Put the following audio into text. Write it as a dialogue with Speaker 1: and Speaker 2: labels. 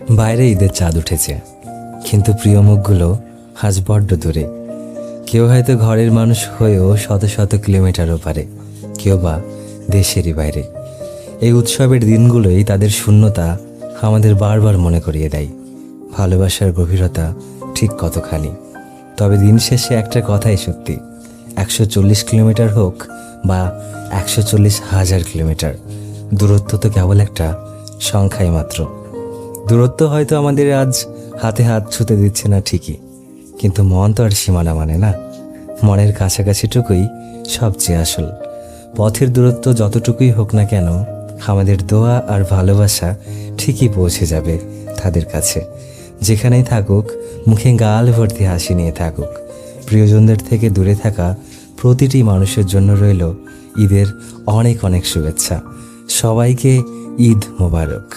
Speaker 1: বাইরে ঈদের চাঁদ উঠেছে, কিন্তু প্রিয় মুখগুলো আজ বড্ড দূরে। কেউ হয়তো ঘরের মানুষ হয়েও শত শত কিলোমিটার ওপারে, কেউ বা দেশেরই বাইরে। এই উৎসবের দিনগুলোই তাদের শূন্যতা আমাদের বারবার মনে করিয়ে দেয় ভালোবাসার গভীরতা ঠিক কতখানি। তবে দিন শেষে একটা কথাই সত্যি, 140 কিলোমিটার হোক বা 140,000 কিলোমিটার, দূরত্ব তো কেবল একটা সংখ্যাই মাত্র। দূরত্ব হয়তো আমাদের আজ হাতে হাত ছুঁতে দিচ্ছে না ঠিকই, কিন্তু মন তো আর সীমানা মানে না। মনের কাছাকাছিটুকুই সবচেয়ে আসল। পথের দূরত্ব যতটুকুই হোক না কেন, আমাদের দোয়া আর ভালোবাসা ঠিকই পৌঁছে যাবে তাদের কাছে। যেখানেই থাকুক, মুখে গাল ভর্তি হাসি নিয়ে থাকুক। প্রিয়জনদের থেকে দূরে থাকা প্রতিটি মানুষের জন্য রইল ঈদের অনেক অনেক শুভেচ্ছা। সবাইকে ঈদ মোবারক।